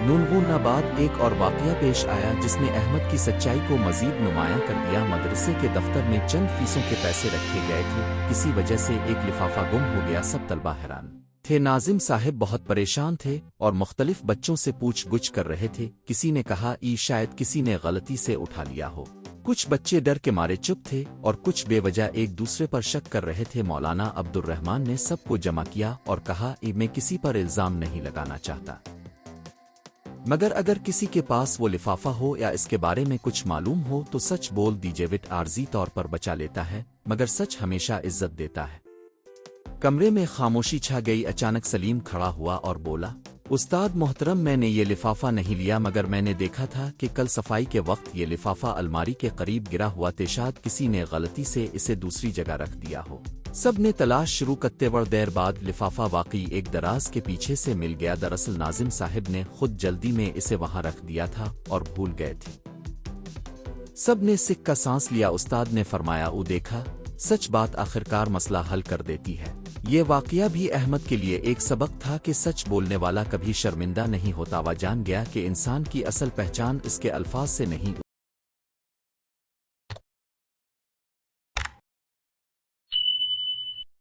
نونغون بعد ایک اور واقعہ پیش آیا جس نے احمد کی سچائی کو مزید نمایاں کر دیا۔ مدرسے کے دفتر میں چند فیسوں کے پیسے رکھے گئے تھے، کسی وجہ سے ایک لفافہ گم ہو گیا۔ سب طلبہ حیران تھے، ناظم صاحب بہت پریشان تھے اور مختلف بچوں سے پوچھ گچھ کر رہے تھے۔ کسی نے کہا شاید کسی نے غلطی سے اٹھا لیا ہو۔ کچھ بچے ڈر کے مارے چپ تھے اور کچھ بے وجہ ایک دوسرے پر شک کر رہے تھے۔ مولانا عبد الرحمن نے سب کو جمع کیا اور کہا میں کسی پر الزام نہیں لگانا چاہتا، مگر اگر کسی کے پاس وہ لفافہ ہو یا اس کے بارے میں کچھ معلوم ہو تو سچ بول دیجیے۔ وٹ عارضی طور پر بچا لیتا ہے مگر سچ ہمیشہ عزت دیتا ہے۔ کمرے میں خاموشی چھا گئی۔ اچانک سلیم کھڑا ہوا اور بولا، استاد محترم، میں نے یہ لفافہ نہیں لیا، مگر میں نے دیکھا تھا کہ کل صفائی کے وقت یہ لفافہ الماری کے قریب گرا ہوا تھا، شاید کسی نے غلطی سے اسے دوسری جگہ رکھ دیا ہو۔ سب نے تلاش شروع کرتے وڑ دیر بعد لفافہ واقعی ایک دراز کے پیچھے سے مل گیا۔ دراصل ناظم صاحب نے خود جلدی میں اسے وہاں رکھ دیا تھا اور بھول گئے تھے۔ سب نے سکھ کا سانس لیا۔ استاد نے فرمایا، او دیکھا، سچ بات آخرکار مسئلہ حل کر دیتی ہے۔ یہ واقعہ بھی احمد کے لیے ایک سبق تھا کہ سچ بولنے والا کبھی شرمندہ نہیں ہوتا۔ وہ جان گیا کہ انسان کی اصل پہچان اس کے الفاظ سے نہیں،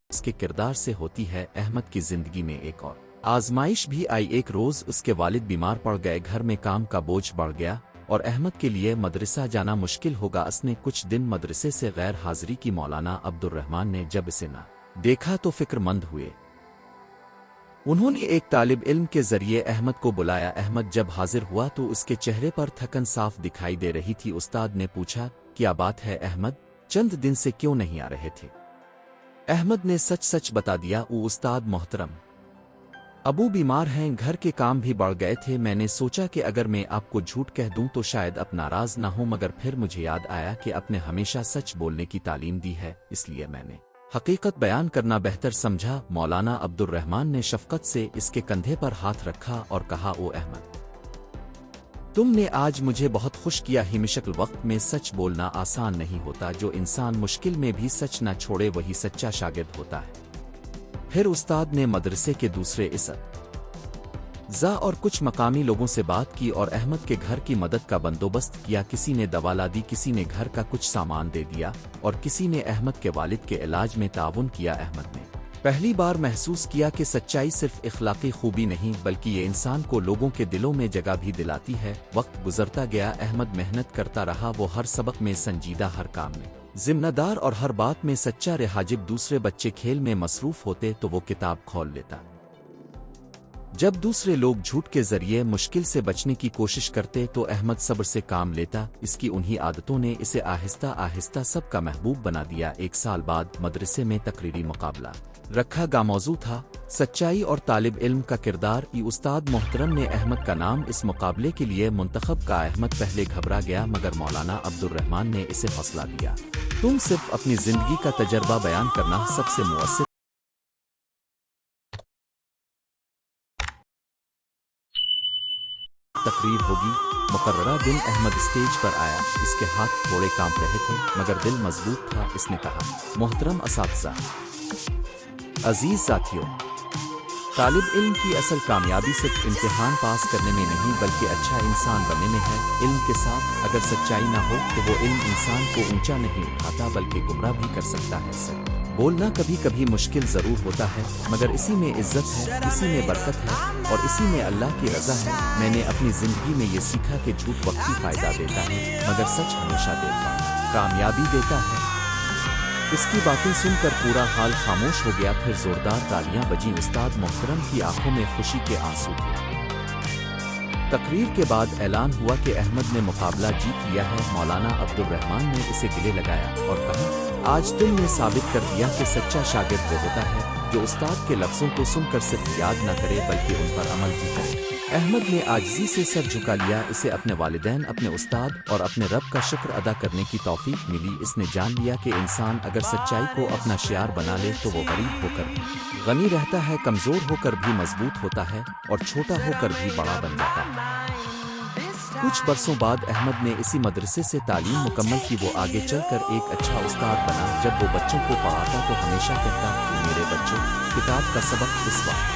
اس کے کردار سے ہوتی ہے۔ احمد کی زندگی میں ایک اور آزمائش بھی آئی۔ ایک روز اس کے والد بیمار پڑ گئے، گھر میں کام کا بوجھ بڑھ گیا اور احمد کے لیے مدرسہ جانا مشکل ہوگا۔ اس نے کچھ دن مدرسے سے غیر حاضری کی۔ مولانا عبد الرحمن نے جب اسے نہ دیکھا تو فکر مند ہوئے۔ انہوں نے ایک طالب علم کے ذریعے احمد کو بلایا۔ احمد جب حاضر ہوا تو اس کے چہرے پر تھکن صاف دکھائی دے رہی تھی۔ استاد نے پوچھا، کیا بات ہے احمد، چند دن سے کیوں نہیں آ رہے تھے؟ احمد نے سچ سچ بتا دیا، او استاد محترم، ابو بیمار ہیں، گھر کے کام بھی بڑھ گئے تھے۔ میں نے سوچا کہ اگر میں آپ کو جھوٹ کہہ دوں تو شاید آپ ناراض نہ ہوں، مگر پھر مجھے یاد آیا کہ آپ نے ہمیشہ سچ بولنے کی تعلیم دی ہے، اس لیے میں نے حقیقت بیان کرنا بہتر سمجھا۔ مولانا عبد الرحمن نے شفقت سے اس کے کندھے پر ہاتھ رکھا اور کہا، او احمد، تم نے آج مجھے بہت خوش کیا۔ ہی مشکل وقت میں سچ بولنا آسان نہیں ہوتا، جو انسان مشکل میں بھی سچ نہ چھوڑے وہی سچا شاگرد ہوتا ہے۔ پھر استاد نے مدرسے کے دوسرے اساتذہ اور کچھ مقامی لوگوں سے بات کی اور احمد کے گھر کی مدد کا بندوبست کیا۔ کسی نے دوا لا دی، کسی نے گھر کا کچھ سامان دے دیا اور کسی نے احمد کے والد کے علاج میں تعاون کیا۔ احمد نے پہلی بار محسوس کیا کہ سچائی صرف اخلاقی خوبی نہیں بلکہ یہ انسان کو لوگوں کے دلوں میں جگہ بھی دلاتی ہے۔ وقت گزرتا گیا، احمد محنت کرتا رہا، وہ ہر سبق میں سنجیدہ، ہر کام میں ذمہ دار اور ہر بات میں سچا رہا۔ جب دوسرے بچے کھیل میں مصروف ہوتے تو وہ کتاب کھول لیتا، جب دوسرے لوگ جھوٹ کے ذریعے مشکل سے بچنے کی کوشش کرتے تو احمد صبر سے کام لیتا۔ اس کی انہی عادتوں نے اسے آہستہ آہستہ سب کا محبوب بنا دیا۔ ایک سال بعد مدرسے میں تقریری مقابلہ رکھا گیا، موضوع تھا سچائی اور طالب علم کا کردار۔ استاد محترم نے احمد کا نام اس مقابلے کے لیے منتخب کا۔ احمد پہلے گھبرا گیا مگر مولانا عبد الرحمن نے اسے حوصلہ دیا، تم صرف اپنی زندگی کا تجربہ بیان کرنا سب سے مؤثر تقریر ہوگی۔ مقررہ دن احمد اسٹیج پر آیا، اس کے ہاتھ تھوڑے کانپ رہے تھے مگر دل مضبوط تھا۔ اس نے کہا، محترم اساتذہ، عزیز ساتھیوں، طالب علم کی اصل کامیابی صرف امتحان پاس کرنے میں نہیں بلکہ اچھا انسان بننے میں ہے۔ علم کے ساتھ اگر سچائی نہ ہو تو وہ علم انسان کو اونچا نہیں اٹھاتا بلکہ گمراہ بھی کر سکتا ہے۔ سچ بولنا کبھی کبھی مشکل ضرور ہوتا ہے مگر اسی میں عزت ہے، اسی میں برکت ہے اور اسی میں اللہ کی رضا ہے۔ میں نے اپنی زندگی میں یہ سیکھا کہ جھوٹ وقتی فائدہ دیتا ہے مگر سچ ہمیشہ کامیابی دیتا ہے۔ اس کی باتیں سن کر پورا حال خاموش ہو گیا، پھر زوردار تالیاں بجیں۔ استاد محترم کی آنکھوں میں خوشی کے آنسو تھے۔ تقریر کے بعد اعلان ہوا کہ احمد نے مقابلہ جیت لیا ہے۔ مولانا عبد الرحمن نے اسے گلے لگایا اور کہا، آج تم نے ثابت کر دیا کہ سچا شاگرد وہ ہوتا ہے جو استاد کے لفظوں کو سن کر صرف یاد نہ کرے بلکہ ان پر عمل بھی کرے۔ احمد نے عاجزی سے سر جھکا لیا، اسے اپنے والدین، اپنے استاد اور اپنے رب کا شکر ادا کرنے کی توفیق ملی۔ اس نے جان لیا کہ انسان اگر سچائی کو اپنا شعار بنا لے تو وہ غریب ہو کر بھی غنی رہتا ہے، کمزور ہو کر بھی مضبوط ہوتا ہے اور چھوٹا ہو کر بھی بڑا بن جاتا ہے۔ کچھ برسوں بعد احمد نے اسی مدرسے سے تعلیم مکمل کی۔ وہ آگے چل کر ایک اچھا استاد بنا۔ جب وہ بچوں کو پڑھاتا تو ہمیشہ کہتا، میرے بچوں، کتاب کا سبق اس وقت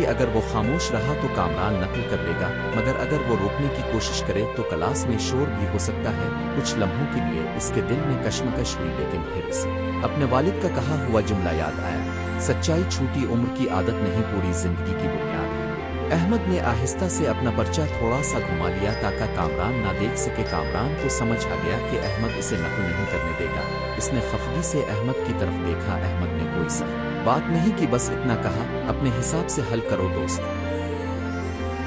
کہ اگر وہ خاموش رہا تو کامران نقل کر لے گا، مگر اگر وہ روکنے کی کوشش کرے تو کلاس میں شور بھی ہو سکتا ہے۔ کچھ لمحوں کے لیے اس کے دل میں کشمکش ہوئی، لیکن پھر اسے اپنے والد کا کہا ہوا جملہ یاد آیا، سچائی چھوٹی عمر کی عادت نہیں، پوری زندگی کی بنیاد ہے۔ احمد نے آہستہ سے اپنا پرچہ تھوڑا سا گھما لیا تاکہ کامران نہ دیکھ سکے۔ کامران کو سمجھ آ گیا کہ احمد اسے نقل نہیں کرنے دے گا۔ اس نے خفگی سے احمد کی طرف دیکھا۔ احمد نے کوئی سخت بات نہیں کی، بس اتنا کہا، اپنے حساب سے حل کرو دوست،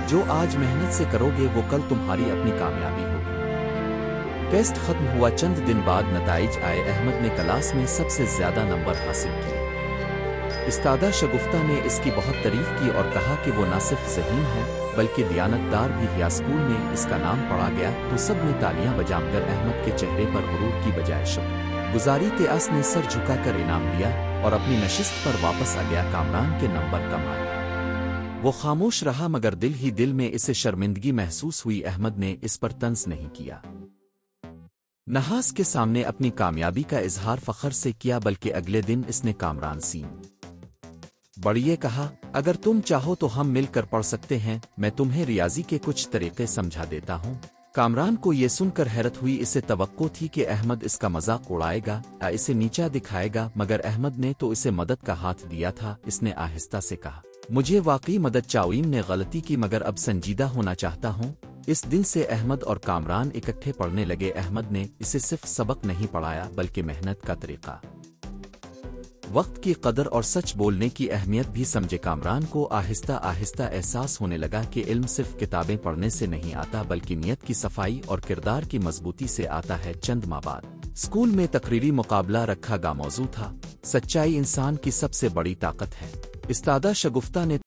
جو آج محنت سے کرو گے وہ کل تمہاری اپنی کامیابی ہوگی۔ ٹیسٹ ختم ہوا، چند دن بعد نتائج آئے۔ احمد نے کلاس میں سب سے زیادہ نمبر حاصل کیے۔ استادہ شگفتہ نے اس کی بہت تعریف کی اور کہا کہ وہ نہ صرف ذہین ہے بلکہ دیانت دار بھی ہے۔ اسکول میں اس کا نام پڑا گیا تو سب نے تالیاں بجا کر احمد کے چہرے پر غرور کی بجائے شکر گزاری تیاس نے سر جھکا کر انعام دیا اور اپنی نشست پر واپس آ گیا۔ کامران کے نمبر کم آئے، وہ خاموش رہا، مگر دل ہی دل میں اسے شرمندگی محسوس ہوئی۔ احمد نے اس پر طنز نہیں کیا، نحاس کے سامنے اپنی کامیابی کا اظہار فخر سے کیا، بلکہ اگلے دن اس نے کامران سین بڑھیے کہا، اگر تم چاہو تو ہم مل کر پڑھ سکتے ہیں، میں تمہیں ریاضی کے کچھ طریقے سمجھا دیتا ہوں۔ کامران کو یہ سن کر حیرت ہوئی، اسے توقع تھی کہ احمد اس کا مذاق اڑائے گا یا اسے نیچا دکھائے گا، مگر احمد نے تو اسے مدد کا ہاتھ دیا تھا۔ اس نے آہستہ سے کہا، مجھے واقعی مدد چاویم نے غلطی کی، مگر اب سنجیدہ ہونا چاہتا ہوں۔ اس دن سے احمد اور کامران اکٹھے پڑھنے لگے۔ احمد نے اسے صرف سبق نہیں پڑھایا بلکہ محنت کا طریقہ، وقت کی قدر اور سچ بولنے کی اہمیت بھی سمجھے۔ کامران کو آہستہ آہستہ احساس ہونے لگا کہ علم صرف کتابیں پڑھنے سے نہیں آتا بلکہ نیت کی صفائی اور کردار کی مضبوطی سے آتا ہے۔ چند ماہ بعد اسکول میں تقریری مقابلہ رکھا گیا، موضوع تھا سچائی انسان کی سب سے بڑی طاقت ہے۔ استادہ شگفتہ نے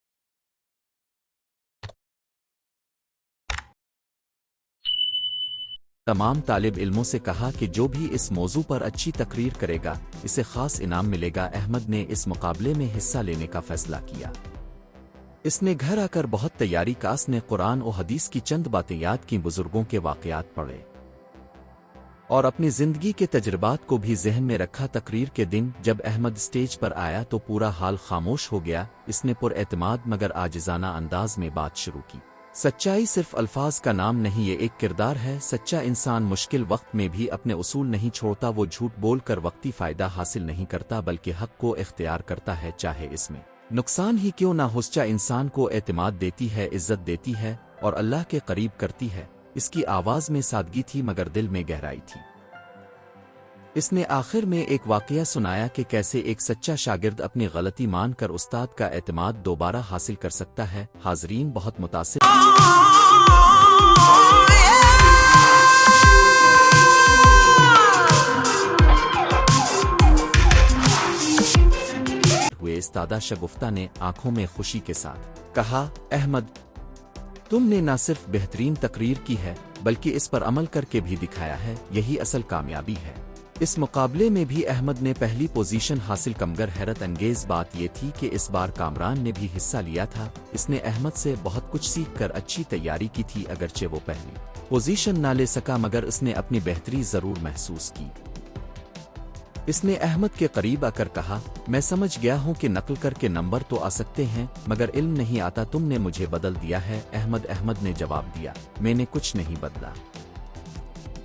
تمام طالب علموں سے کہا کہ جو بھی اس موضوع پر اچھی تقریر کرے گا اسے خاص انعام ملے گا۔ احمد نے اس مقابلے میں حصہ لینے کا فیصلہ کیا۔ اس نے گھر آ کر بہت تیاری کا، اس نے قرآن و حدیث کی چند باتیں یاد کی، بزرگوں کے واقعات پڑھے اور اپنی زندگی کے تجربات کو بھی ذہن میں رکھا۔ تقریر کے دن جب احمد سٹیج پر آیا تو پورا حال خاموش ہو گیا۔ اس نے پر اعتماد مگر عاجزانہ انداز میں بات شروع کی، سچائی صرف الفاظ کا نام نہیں، یہ ایک کردار ہے۔ سچا انسان مشکل وقت میں بھی اپنے اصول نہیں چھوڑتا، وہ جھوٹ بول کر وقتی فائدہ حاصل نہیں کرتا بلکہ حق کو اختیار کرتا ہے، چاہے اس میں نقصان ہی کیوں نہ ہو۔ سچا انسان کو اعتماد دیتی ہے، عزت دیتی ہے اور اللہ کے قریب کرتی ہے۔ اس کی آواز میں سادگی تھی مگر دل میں گہرائی تھی۔ اس نے آخر میں ایک واقعہ سنایا کہ کیسے ایک سچا شاگرد اپنی غلطی مان کر استاد کا اعتماد دوبارہ حاصل کر سکتا ہے۔ حاضرین بہت متاثر ہوئے۔ استادہ شگفتہ نے آنکھوں میں خوشی کے ساتھ کہا، احمد، تم نے نہ صرف بہترین تقریر کی ہے بلکہ اس پر عمل کر کے بھی دکھایا ہے، یہی اصل کامیابی ہے۔ اس مقابلے میں بھی احمد نے پہلی پوزیشن حاصل کی، مگر حیرت انگیز بات یہ تھی کہ اس بار کامران نے بھی حصہ لیا تھا۔ اس نے احمد سے بہت کچھ سیکھ کر اچھی تیاری کی تھی، اگرچہ وہ پہلی پوزیشن نہ لے سکا مگر اس نے اپنی بہتری ضرور محسوس کی۔ اس نے احمد کے قریب آ کر کہا، میں سمجھ گیا ہوں کہ نقل کر کے نمبر تو آ سکتے ہیں مگر علم نہیں آتا، تم نے مجھے بدل دیا ہے۔ احمد نے جواب دیا، میں نے کچھ نہیں بدلا،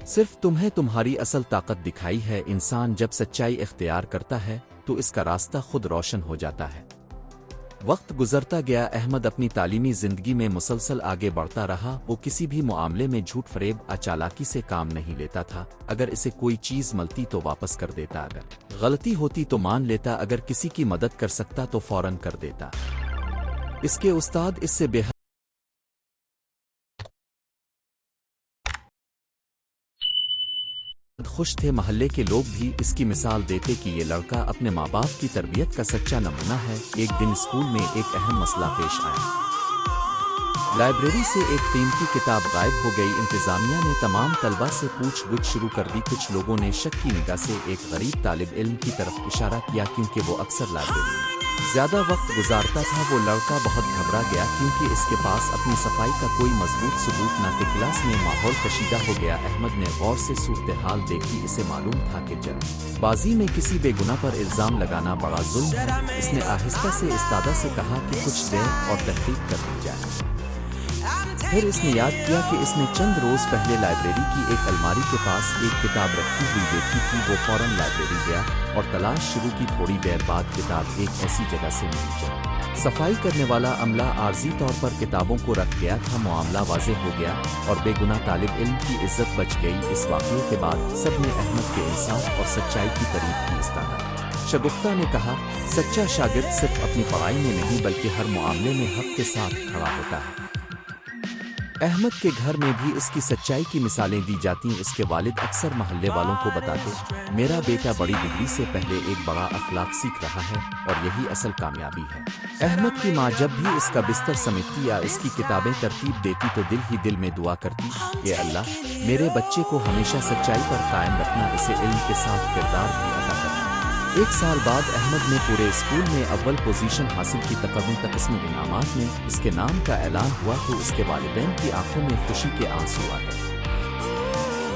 صرف تمہیں تمہاری اصل طاقت دکھائی ہے۔ انسان جب سچائی اختیار کرتا ہے تو اس کا راستہ خود روشن ہو جاتا ہے۔ وقت گزرتا گیا، احمد اپنی تعلیمی زندگی میں مسلسل آگے بڑھتا رہا۔ وہ کسی بھی معاملے میں جھوٹ فریب یا چالاکی سے کام نہیں لیتا تھا۔ اگر اسے کوئی چیز ملتی تو واپس کر دیتا، اگر غلطی ہوتی تو مان لیتا، اگر کسی کی مدد کر سکتا تو فوراً کر دیتا۔ اس کے استاد اس سے بے خوش تھے، محلے کے لوگ بھی اس کی مثال دیتے کہ یہ لڑکا اپنے ماں باپ کی تربیت کا سچا نمونہ ہے۔ ایک دن اسکول میں ایک اہم مسئلہ پیش آیا، لائبریری سے ایک قیمتی کتاب غائب ہو گئی۔ انتظامیہ نے تمام طلبہ سے پوچھ گچھ شروع کر دی۔ کچھ لوگوں نے شک کی نگاہ سے ایک غریب طالب علم کی طرف اشارہ کیا کیونکہ وہ اکثر لائبریری میں زیادہ وقت گزارتا تھا وہ لڑکا بہت گھبرا گیا کیونکہ اس کے پاس اپنی صفائی کا کوئی مضبوط ثبوت نہ تھا۔ کلاس میں ماحول کشیدہ ہو گیا۔ احمد نے غور سے صورتحال دیکھی۔ اسے معلوم تھا کہ جلد بازی میں کسی بے گناہ پر الزام لگانا بڑا ظلم ہے۔ اس نے آہستہ سے استادہ سے کہا کہ کچھ دیر اور تحقیق کر لی جائے۔ پھر اس نے یاد کیا کہ اس نے چند روز پہلے لائبریری کی ایک الماری کے پاس ایک کتاب رکھی ہوئی دیکھی تھی۔ وہ فوراً لائبریری گیا اور تلاش شروع کی۔ تھوڑی دیر بعد کتاب ایک ایسی جگہ سے ملی جہاں صفائی کرنے والا عملہ عارضی طور پر کتابوں کو رکھ گیا تھا۔ معاملہ واضح ہو گیا اور بے گناہ طالب علم کی عزت بچ گئی۔ اس واقعے کے بعد سب نے احمد کے انصاف اور سچائی کی تعریف کی۔ استاد شگفتہ نے کہا، سچا شاگرد صرف اپنی پڑھائی میں نہیں بلکہ ہر معاملے میں حق کے ساتھ کھڑا ہوتا ہے۔ احمد کے گھر میں بھی اس کی سچائی کی مثالیں دی جاتی ہیں۔ اس کے والد اکثر محلے والوں کو بتاتے، میرا بیٹا بڑی ڈگری سے پہلے ایک بڑا اخلاق سیکھ رہا ہے اور یہی اصل کامیابی ہے۔ احمد کی ماں جب بھی اس کا بستر سمیٹتی یا اس کی کتابیں ترتیب دیتی تو دل ہی دل میں دعا کرتی، اے اللہ میرے بچے کو ہمیشہ سچائی پر قائم رکھنا، اسے علم کے ساتھ کردار بھی عطا کرنا۔ ایک سال بعد احمد نے پورے اسکول میں اول پوزیشن حاصل کی۔ تقریباً قسم انعامات میں اس کے نام کا اعلان ہوا تو اس کے والدین کی آنکھوں میں خوشی کے آنسو آ گئے۔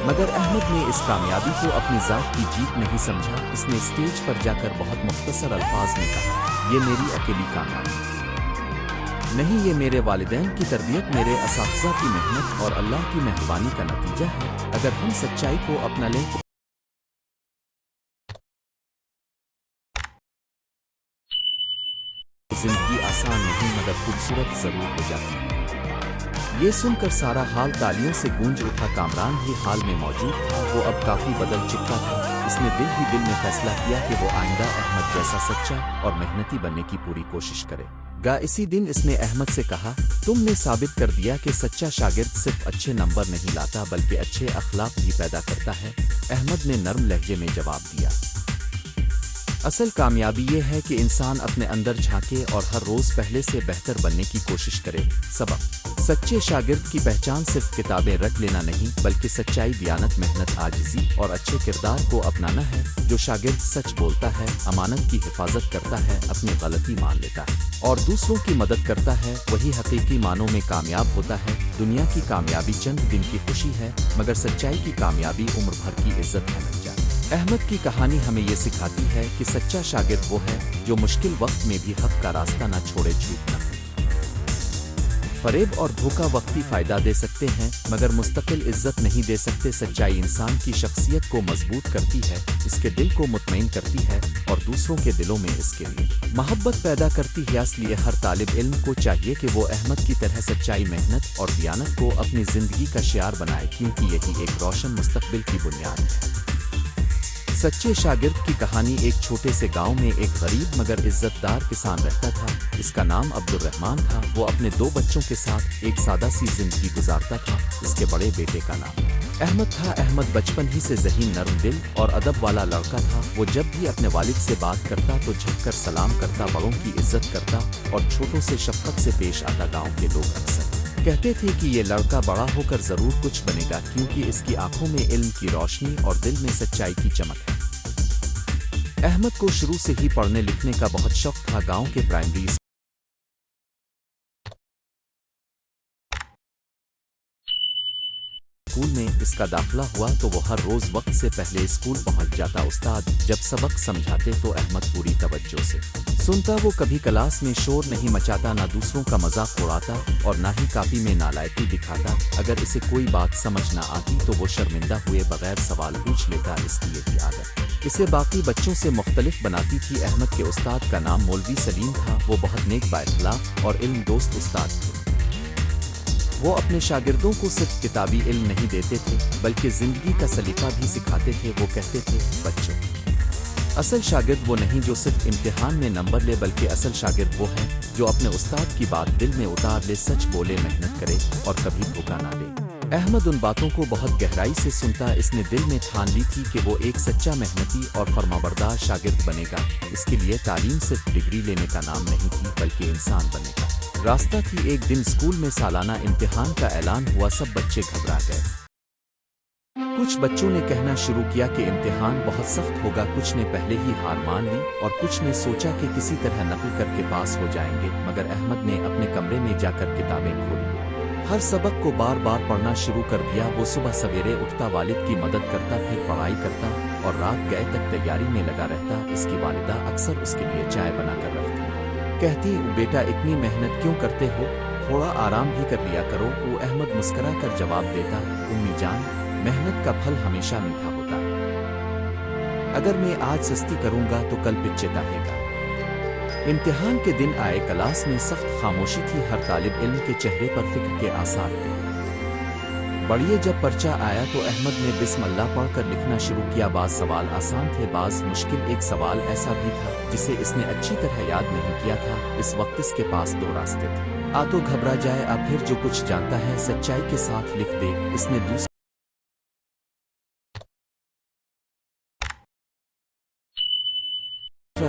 مگر احمد نے اس کامیابی کو اپنی ذات کی جیت نہیں سمجھا۔ اس نے اسٹیج پر جا کر بہت مختصر الفاظ میں کہا، یہ میری اکیلی کامیابی نہیں، یہ میرے والدین کی تربیت، میرے اساتذہ کی محنت اور اللہ کی مہربانی کا نتیجہ ہے۔ اگر ہم سچائی کو اپنا لیں تو زندگی آسان نہیں مگر خوبصورت ضرور ہو جاتی ہے۔ یہ سن کر سارا حال تالیوں سے گونج اٹھا۔ کامران بھی حال میں موجود تھا۔ وہ اب کافی بدل چکا تھا۔ اس نے دل ہی دل میں فیصلہ کیا کہ وہ آئندہ احمد جیسا سچا اور محنتی بننے کی پوری کوشش کرے گا۔ اسی دن اس نے احمد سے کہا، تم نے ثابت کر دیا کہ سچا شاگرد صرف اچھے نمبر نہیں لاتا بلکہ اچھے اخلاق بھی پیدا کرتا ہے۔ احمد نے نرم لہجے میں جواب دیا، اصل کامیابی یہ ہے کہ انسان اپنے اندر جھانکے اور ہر روز پہلے سے بہتر بننے کی کوشش کرے۔ سبق، سچے شاگرد کی پہچان صرف کتابیں رٹ لینا نہیں بلکہ سچائی، دیانت، محنت، عاجزی اور اچھے کردار کو اپنانا ہے۔ جو شاگرد سچ بولتا ہے، امانت کی حفاظت کرتا ہے، اپنی غلطی مان لیتا ہے اور دوسروں کی مدد کرتا ہے، وہی حقیقی معنوں میں کامیاب ہوتا ہے۔ دنیا کی کامیابی چند دن کی خوشی ہے مگر سچائی کی کامیابی عمر بھر کی عزت ہے۔ احمد کی کہانی ہمیں یہ سکھاتی ہے کہ سچا شاگرد وہ ہے جو مشکل وقت میں بھی حق کا راستہ نہ چھوڑے۔ جھوٹ نہ فریب اور دھوکہ وقتی فائدہ دے سکتے ہیں مگر مستقل عزت نہیں دے سکتے۔ سچائی انسان کی شخصیت کو مضبوط کرتی ہے، اس کے دل کو مطمئن کرتی ہے اور دوسروں کے دلوں میں اس کے لیے محبت پیدا کرتی ہے۔ اس لیے ہر طالب علم کو چاہیے کہ وہ احمد کی طرح سچائی، محنت اور دیانت کو اپنی زندگی کا شعار بنائے کیونکہ یہی ایک روشن مستقبل کی بنیاد ہے۔ سچے شاگرد کی کہانی، ایک چھوٹے سے گاؤں میں ایک غریب مگر عزت دار کسان رہتا تھا۔ اس کا نام عبد الرحمن تھا۔ وہ اپنے 2 بچوں کے ساتھ ایک سادہ سی زندگی گزارتا تھا۔ اس کے بڑے بیٹے کا نام احمد تھا۔ احمد بچپن ہی سے ذہین، نرم دل اور ادب والا لڑکا تھا۔ وہ جب بھی اپنے والد سے بات کرتا تو جھک کر سلام کرتا، بڑوں کی عزت کرتا اور چھوٹوں سے شفقت سے پیش آتا۔ گاؤں کے لوگ اکثر کہتے تھے کہ یہ لڑکا بڑا ہو کر ضرور کچھ بنے گا کیونکہ اس کی آنکھوں میں علم کی روشنی اور دل میں سچائی کی چمک ہے۔ احمد کو شروع سے ہی پڑھنے لکھنے کا بہت شوق تھا۔ گاؤں کے پرائمری اسکول میں اس کا داخلہ ہوا تو وہ ہر روز وقت سے پہلے اسکول پہنچ جاتا۔ استاد جب سبق سمجھاتے تو احمد پوری توجہ سے سنتا۔ وہ کبھی کلاس میں شور نہیں مچاتا، نہ دوسروں کا مذاق اڑاتا اور نہ ہی کاپی میں نالائکی دکھاتا۔ اگر اسے کوئی بات سمجھ نہ آتی تو وہ شرمندہ ہوئے بغیر سوال پوچھ لیتا۔ اس کی یہی عادت اسے باقی بچوں سے مختلف بناتی تھی۔ احمد کے استاد کا نام مولوی سلیم تھا۔ وہ بہت نیک، بااخلاق اور علم دوست استاد تھے۔ وہ اپنے شاگردوں کو صرف کتابی علم نہیں دیتے تھے بلکہ زندگی کا سلیقہ بھی سکھاتے تھے۔ وہ کہتے تھے، بچوں، اصل شاگرد وہ نہیں جو صرف امتحان میں نمبر لے بلکہ اصل شاگرد وہ ہے جو اپنے استاد کی بات دل میں اتار لے، سچ بولے، محنت کرے اور کبھی دھوکہ نہ دے۔ احمد ان باتوں کو بہت گہرائی سے سنتا۔ اس نے دل میں ٹھان لی تھی کہ وہ ایک سچا، محنتی اور فرمانبردار شاگرد بنے گا۔ اس کے لیے تعلیم صرف ڈگری لینے کا نام نہیں تھی بلکہ انسان بننے کا راستہ تھی۔ ایک دن اسکول میں سالانہ امتحان کا اعلان ہوا۔ سب بچے گھبرا گئے۔ کچھ بچوں نے کہنا شروع کیا کہ امتحان بہت سخت ہوگا، کچھ نے پہلے ہی ہار مان لی اور کچھ نے سوچا کہ کسی طرح نقل کر کے پاس ہو جائیں گے، مگر احمد نے اپنے کمرے میں جا کر کتابیں کھولی، ہر سبق کو بار بار پڑھنا شروع کر دیا۔ وہ صبح سویرے اٹھتا، والد کی مدد کرتا، پھر پڑھائی کرتا اور رات گئے تک تیاری میں لگا رہتا۔ اس کی والدہ اکثر اس کے لیے چائے بنا کر رکھتی، کہتی بیٹا اتنی محنت کیوں کرتے ہو، تھوڑا آرام بھی کر لیا کرو۔ وہ احمد مسکرا کر جواب دیتا، امی جان محنت کا پھل ہمیشہ میٹھا ہوتا ہے، اگر میں آج سستی کروں گا تو کل پچھتا ہے گا۔ امتحان کے دن آئے، کلاس میں سخت خاموشی تھی، ہر طالب علم کے چہرے پر فکر کے آثار تھے۔ بڑھئے جب پرچہ آیا تو احمد نے بسم اللہ پڑھ کر لکھنا شروع کیا۔ بعض سوال آسان تھے، بعض مشکل، ایک سوال ایسا بھی تھا جسے اس نے اچھی طرح یاد نہیں کیا تھا۔ اس وقت اس کے پاس دو راستے تھے، آ تو گھبرا جائے، اب پھر جو کچھ جانتا ہے سچائی کے ساتھ لکھ دے۔ اس نے دوسرا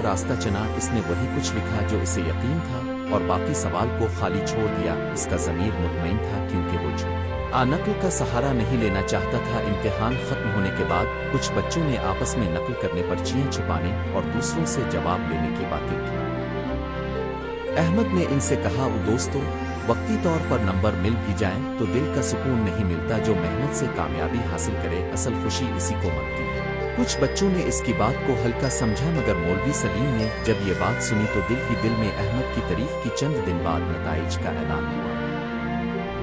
راستہ چنا، اس نے وہی کچھ لکھا جو اسے یقین تھا اور باقی سوال کو خالی چھوڑ دیا۔ اس کا ضمیر مطمئن تھا کیونکہ وہ نقل کا سہارا نہیں لینا چاہتا تھا۔ امتحان ختم ہونے کے بعد کچھ بچوں نے آپس میں نقل کرنے، پرچیاں چھپانے اور دوسروں سے جواب لینے کی باتیں کی۔ احمد نے ان سے کہا، دوستو وقتی طور پر نمبر مل بھی جائیں تو دل کا سکون نہیں ملتا، جو محنت سے کامیابی حاصل کرے اصل خوشی اسی کو ملتی ہے۔ کچھ بچوں نے اس کی بات کو ہلکا سمجھا، مگر مولوی سلیم نے جب یہ بات سنی تو دل ہی دل میں احمد کی تعریف کی۔ چند دن بعد نتائج کا اعلان ہوا،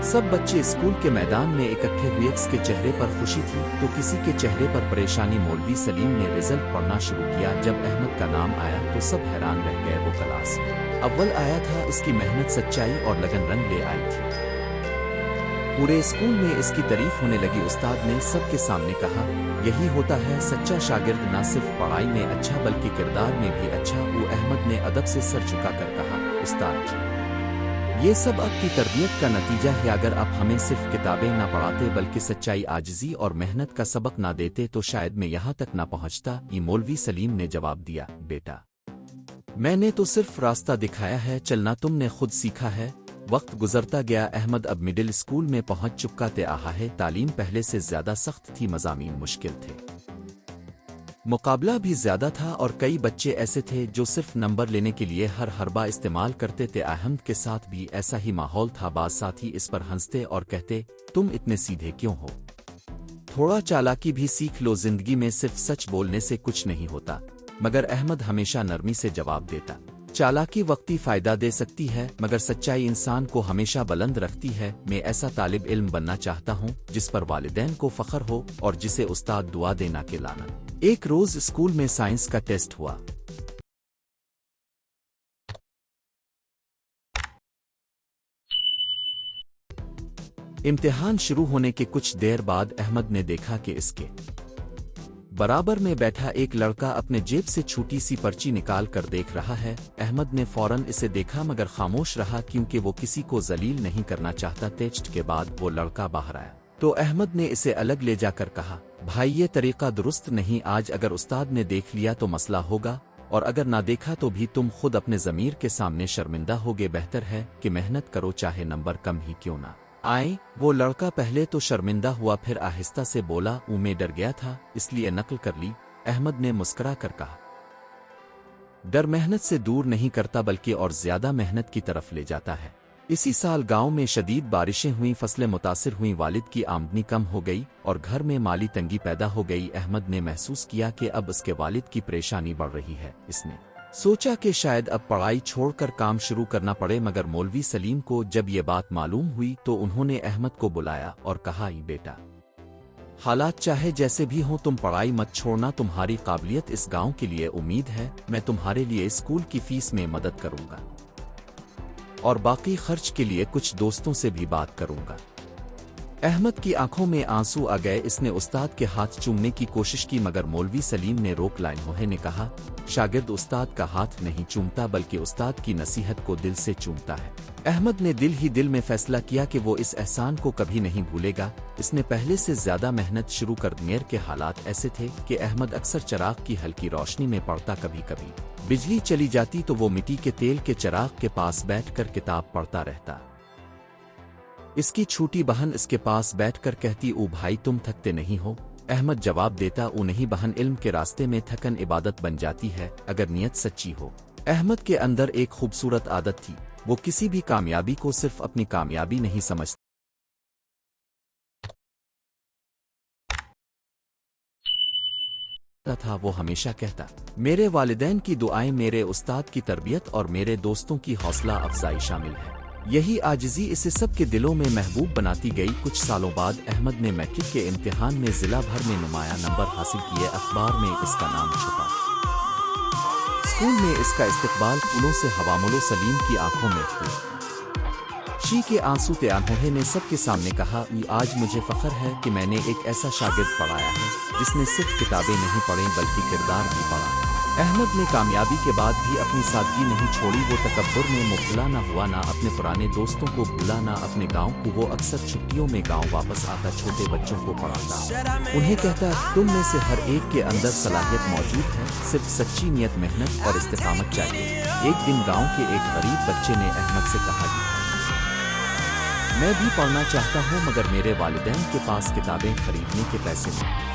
سب بچے اسکول کے میدان میں اکٹھے ہوئے، اس کے چہرے پر خوشی تھی تو کسی کے چہرے پر پریشانی۔ مولوی سلیم نے رزلٹ پڑھنا شروع کیا، جب احمد کا نام آیا تو سب حیران رہ گئے۔ وہ کلاس اول آیا تھا، اس کی محنت، سچائی اور لگن رنگ لے آئی تھی۔ پورے اسکول میں اس کی تعریف ہونے لگی۔ استاد نے سب کے سامنے کہا، یہی ہوتا ہے سچا شاگرد، نہ صرف پڑھائی میں اچھا بلکہ کردار میں بھی اچھا۔ وہ احمد نے ادب سے سر جھکا کر کہا، استاد جی یہ سب آپ کی تربیت کا نتیجہ ہے، اگر آپ ہمیں صرف کتابیں نہ پڑھاتے بلکہ سچائی، عاجزی اور محنت کا سبق نہ دیتے تو شاید میں یہاں تک نہ پہنچتا۔ یہ مولوی سلیم نے جواب دیا، بیٹا میں نے تو صرف راستہ دکھایا ہے، چلنا تم نے خود سیکھا ہے۔ وقت گزرتا گیا، احمد اب مڈل اسکول میں پہنچ چکا ہے۔ تعلیم پہلے سے زیادہ سخت تھی، مضامین مشکل تھے، مقابلہ بھی زیادہ تھا اور کئی بچے ایسے تھے جو صرف نمبر لینے کے لیے ہر حربہ استعمال کرتے تھے۔ احمد کے ساتھ بھی ایسا ہی ماحول تھا، بعض ساتھی اس پر ہنستے اور کہتے، تم اتنے سیدھے کیوں ہو، تھوڑا چالاکی بھی سیکھ لو، زندگی میں صرف سچ بولنے سے کچھ نہیں ہوتا۔ مگر احمد ہمیشہ نرمی سے جواب دیتا، چالاکی وقتی فائدہ دے سکتی ہے مگر سچائی انسان کو ہمیشہ بلند رکھتی ہے۔ میں ایسا طالب علم بننا چاہتا ہوں جس پر والدین کو فخر ہو اور جسے استاد دعا دینا کے لانا۔ ایک روز اسکول میں سائنس کا ٹیسٹ ہوا۔ امتحان شروع ہونے کے کچھ دیر بعد احمد نے دیکھا کہ اس کے برابر میں بیٹھا ایک لڑکا اپنے جیب سے چھوٹی سی پرچی نکال کر دیکھ رہا ہے۔ احمد نے فوراً اسے دیکھا مگر خاموش رہا کیونکہ وہ کسی کو ذلیل نہیں کرنا چاہتا۔ ٹیسٹ کے بعد وہ لڑکا باہر آیا تو احمد نے اسے الگ لے جا کر کہا، بھائی یہ طریقہ درست نہیں، آج اگر استاد نے دیکھ لیا تو مسئلہ ہوگا اور اگر نہ دیکھا تو بھی تم خود اپنے ضمیر کے سامنے شرمندہ ہوگے، بہتر ہے کہ محنت کرو چاہے نمبر کم ہی کیوں نہ آئیں۔ وہ لڑکا پہلے تو شرمندہ ہوا، پھر آہستہ سے بولا، میں ڈر گیا تھا اس لیے نقل کر لی۔ احمد نے مسکرا کر کہا، ڈر محنت سے دور نہیں کرتا بلکہ اور زیادہ محنت کی طرف لے جاتا ہے۔ اسی سال گاؤں میں شدید بارشیں ہوئیں، فصلیں متاثر ہوئیں، والد کی آمدنی کم ہو گئی اور گھر میں مالی تنگی پیدا ہو گئی۔ احمد نے محسوس کیا کہ اب اس کے والد کی پریشانی بڑھ رہی ہے۔ اس نے سوچا کہ شاید اب پڑھائی چھوڑ کر کام شروع کرنا پڑے، مگر مولوی سلیم کو جب یہ بات معلوم ہوئی تو انہوں نے احمد کو بلایا اور کہا، بیٹا حالات چاہے جیسے بھی ہوں تم پڑھائی مت چھوڑنا، تمہاری قابلیت اس گاؤں کے لیے امید ہے، میں تمہارے لیے اسکول کی فیس میں مدد کروں گا اور باقی خرچ کے لیے کچھ دوستوں سے بھی بات کروں گا۔ احمد کی آنکھوں میں آنسو آ گئے، اس نے استاد کے ہاتھ چومنے کی کوشش کی مگر مولوی سلیم نے روک لایا۔ انہوں نے کہا، شاگرد استاد کا ہاتھ نہیں چومتا بلکہ استاد کی نصیحت کو دل سے چومتا ہے۔ احمد نے دل ہی دل میں فیصلہ کیا کہ وہ اس احسان کو کبھی نہیں بھولے گا۔ اس نے پہلے سے زیادہ محنت شروع کر دی۔ کے حالات ایسے تھے کہ احمد اکثر چراغ کی ہلکی روشنی میں پڑھتا، کبھی کبھی بجلی چلی جاتی تو وہ مٹی کے تیل کے چراغ کے پاس بیٹھ کر کتاب پڑھتا رہتا۔ اس کی چھوٹی بہن اس کے پاس بیٹھ کر کہتی، او بھائی تم تھکتے نہیں ہو، احمد جواب دیتا او نہیں بہن، علم کے راستے میں تھکن عبادت بن جاتی ہے اگر نیت سچی ہو۔ احمد کے اندر ایک خوبصورت عادت تھی، وہ کسی بھی کامیابی کو صرف اپنی کامیابی نہیں سمجھتا تھا، وہ ہمیشہ کہتا میرے والدین کی دعائیں، میرے استاد کی تربیت اور میرے دوستوں کی حوصلہ افزائی شامل ہے۔ یہی عاجزی اسے سب کے دلوں میں محبوب بناتی گئی۔ کچھ سالوں بعد احمد نے میٹرک کے امتحان میں ضلع بھر میں نمایاں نمبر حاصل کیے۔ اخبار میں اس کا نام چھپا، اسکول میں اس کا استقبال پھولوں سے ہوا۔ ملو سلیم کی آنکھوں میں خوشی کے آنسو تھے۔ انہوں نے سب کے سامنے کہا آج مجھے فخر ہے کہ میں نے ایک ایسا شاگرد پڑھایا ہے جس نے صرف کتابیں نہیں پڑھیں بلکہ کردار بھی پڑھا۔ احمد نے کامیابی کے بعد بھی اپنی سادگی نہیں چھوڑی۔ وہ تکبر میں مبتلا نہ ہوا، نہ اپنے پرانے دوستوں کو بھولا، نہ اپنے گاؤں کو۔ وہ اکثر چھٹیوں میں گاؤں واپس آتا، چھوٹے بچوں کو پڑھاتا، انہیں کہتا تم میں سے ہر ایک کے اندر صلاحیت موجود ہے، صرف سچی نیت، محنت اور استقامت چاہیے۔ ایک دن گاؤں کے ایک غریب بچے نے احمد سے کہا میں بھی پڑھنا چاہتا ہوں مگر میرے والدین کے پاس کتابیں خریدنے کے پیسے نہیں۔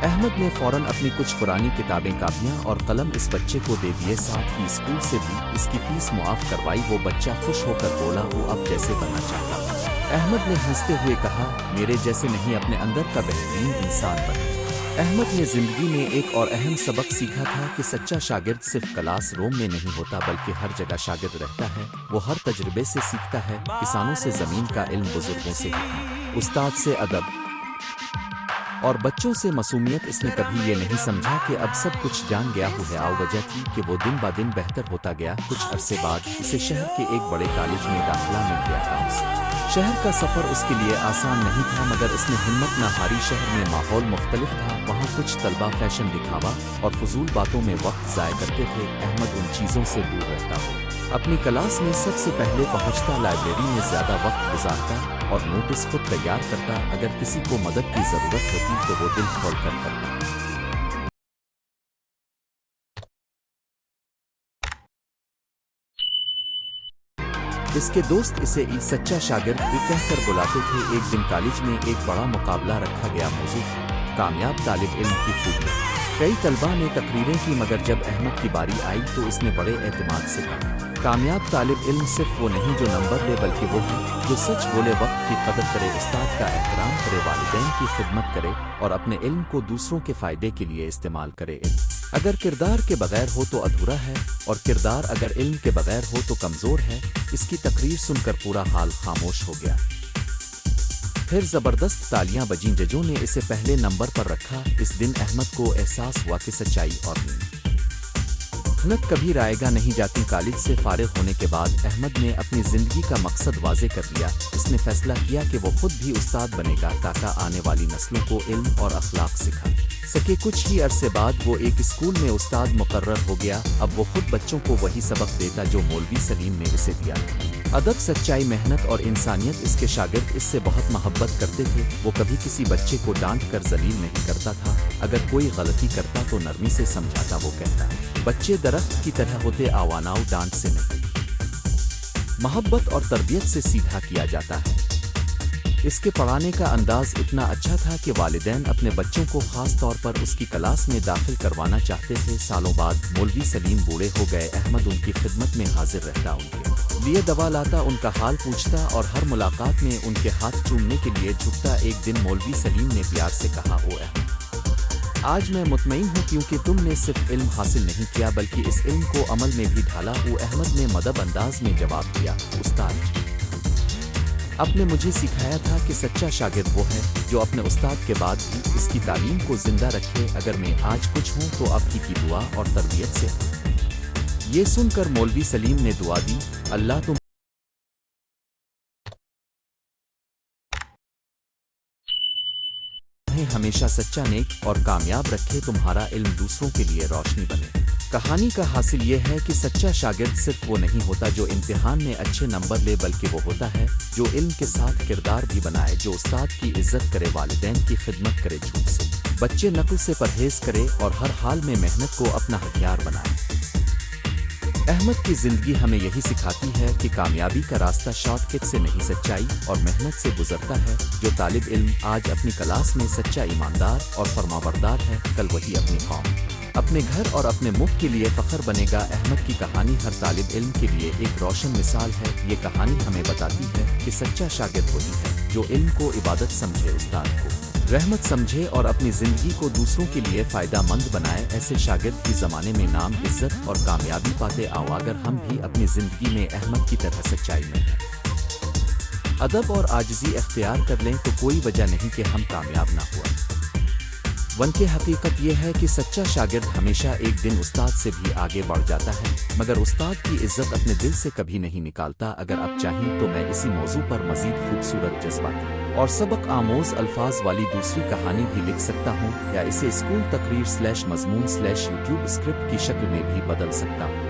احمد نے فوراً اپنی کچھ پرانی کتابیں، کاپیاں اور قلم اس بچے کو دے دیے، ساتھ ہی اسکول سے بھی اس کی فیس معاف کروائی۔ وہ بچہ خوش ہو کر بولا وہ اب جیسے بننا چاہتا تھا۔ احمد نے ہنستے ہوئے کہا میرے جیسے نہیں، اپنے اندر کا بہترین انسان بنے۔ احمد نے زندگی میں ایک اور اہم سبق سیکھا تھا کہ سچا شاگرد صرف کلاس روم میں نہیں ہوتا بلکہ ہر جگہ شاگرد رہتا ہے۔ وہ ہر تجربے سے سیکھتا ہے، کسانوں سے زمین کا علم، بزرگوں سے استاد سے ادب اور بچوں سے معصومیت۔ اس نے کبھی یہ نہیں سمجھا کہ اب سب کچھ جان گیا ہو۔ وجہ تھی کہ وہ دن با دن بہتر ہوتا گیا۔ کچھ عرصے بعد اسے شہر کے ایک بڑے کالج میں داخلہ مل گیا تھا۔ شہر کا سفر اس کے لیے آسان نہیں تھا مگر اس نے ہمت نہ ہاری۔ شہر میں ماحول مختلف تھا، وہاں کچھ طلبہ فیشن دکھاوا اور فضول باتوں میں وقت ضائع کرتے تھے۔ احمد ان چیزوں سے دور رہتا ہو، اپنی کلاس میں سب سے پہلے پہنچتا، لائبریری میں زیادہ وقت گزارتا اور نوٹس خود تیار کرتا۔ اگر کسی کو مدد کی ضرورت ہوتی تو وہ دل کھول کر کرتا۔ اس کے دوست اسے سچا شاگرد بھی کہہ کر بلاتے تھے۔ ایک دن کالج میں ایک بڑا مقابلہ رکھا گیا، موضوع تھا کامیاب طالب علم کی خوبیاں۔ کئی طلبہ نے تقریریں کی مگر جب احمد کی باری آئی تو اس نے بڑے اعتماد سے کہا کامیاب طالب علم صرف وہ نہیں جو نمبر لے بلکہ وہ ہے جو سچ بولے، وقت کی قدر کرے، استاد کا احترام کرے، والدین کی خدمت کرے اور اپنے علم کو دوسروں کے فائدے کے لیے استعمال کرے۔ علم اگر کردار کے بغیر ہو تو ادھورا ہے اور کردار اگر علم کے بغیر ہو تو کمزور ہے۔ اس کی تقریر سن کر پورا حال خاموش ہو گیا۔ پھر زبردست تالیاں بجیں، ججوں نے اسے پہلے نمبر پر رکھا۔ اس دن احمد کو احساس ہوا کہ سچائی اور محنت کبھی رائے گا نہیں جاتی۔ کالج سے فارغ ہونے کے بعد احمد نے اپنی زندگی کا مقصد واضح کر دیا۔ اس نے فیصلہ کیا کہ وہ خود بھی استاد بنے گا تاکہ آنے والی نسلوں کو علم اور اخلاق سکھا سکے۔ کچھ ہی عرصے بعد وہ ایک اسکول میں استاد مقرر ہو گیا۔ اب وہ خود بچوں کو وہی سبق دیتا جو مولوی سلیم نے اسے دیا تھا، ادب، سچائی، محنت اور انسانیت۔ اس کے شاگرد اس سے بہت محبت کرتے تھے۔ وہ کبھی کسی بچے کو ڈانٹ کر ذلیل نہیں کرتا تھا، اگر کوئی غلطی کرتا تو نرمی سے سمجھاتا۔ وہ کہتا بچے درخت کی طرح ہوتے، آواناؤ ڈانٹ سے نہیں، محبت اور تربیت سے سیدھا کیا جاتا ہے۔ اس کے پڑھانے کا انداز اتنا اچھا تھا کہ والدین اپنے بچوں کو خاص طور پر اس کی کلاس میں داخل کروانا چاہتے تھے۔ سالوں بعد مولوی سلیم بوڑھے ہو گئے۔ احمد ان کی خدمت میں حاضر رہتا، ان کے لیے دوا لاتا، ان کا حال پوچھتا اور ہر ملاقات میں ان کے ہاتھ چومنے کے لیے جھکتا۔ ایک دن مولوی سلیم نے پیار سے کہا او احمد، آج میں مطمئن ہوں کیونکہ تم نے صرف علم حاصل نہیں کیا بلکہ اس علم کو عمل میں بھی ڈھالا۔ او احمد نے مدب انداز میں جواب دیا استاد، آپ نے مجھے سکھایا تھا کہ سچا شاگرد وہ ہے جو اپنے استاد کے بعد بھی اس کی تعلیم کو زندہ رکھے۔ اگر میں آج کچھ ہوں تو آپ کی دعا اور تربیت سے۔ یہ سن کر مولوی سلیم نے دعا دی، اللہ تم ہمیشہ سچا، نیک اور کامیاب رکھے، تمہارا علم دوسروں کے لیے روشنی بنے۔ کہانی کا حاصل یہ ہے کہ سچا شاگرد صرف وہ نہیں ہوتا جو امتحان میں اچھے نمبر لے بلکہ وہ ہوتا ہے جو علم کے ساتھ کردار بھی بنائے، جو استاد کی عزت کرے، والدین کی خدمت کرے، جھوٹ سے بچے، نقل سے پرہیز کرے اور ہر حال میں محنت کو اپنا ہتھیار بنائے۔ احمد کی زندگی ہمیں یہی سکھاتی ہے کہ کامیابی کا راستہ شارٹ کٹ سے نہیں، سچائی اور محنت سے گزرتا ہے۔ جو طالب علم آج اپنی کلاس میں سچا، ایماندار اور فرمانبردار ہے، کل وہی اپنی قوم، اپنے گھر اور اپنے ملک کے لیے فخر بنے گا۔ احمد کی کہانی ہر طالب علم کے لیے ایک روشن مثال ہے۔ یہ کہانی ہمیں بتاتی ہے کہ سچا شاگرد وہی ہے جو علم کو عبادت سمجھے، استاد کو رحمت سمجھے اور اپنی زندگی کو دوسروں کے لیے فائدہ مند بنائے۔ ایسے شاگرد ہی زمانے میں نام، عزت اور کامیابی پاتے آؤ۔ اگر ہم بھی اپنی زندگی میں احمد کی طرح سچائی میں ادب اور عاجزی اختیار کر لیں تو کوئی وجہ نہیں کہ ہم کامیاب نہ ہوا۔ ون کی حقیقت یہ ہے کہ سچا شاگرد ہمیشہ ایک دن استاد سے بھی آگے بڑھ جاتا ہے، مگر استاد کی عزت اپنے دل سے کبھی نہیں نکالتا۔ اگر آپ چاہیں تو میں اسی موضوع پر مزید خوبصورت، جذباتی اور سبق آموز الفاظ والی دوسری کہانی بھی لکھ سکتا ہوں، یا اسے اسکول تقریر / مضمون / یوٹیوب اسکرپٹ کی شکل میں بھی بدل سکتا ہوں۔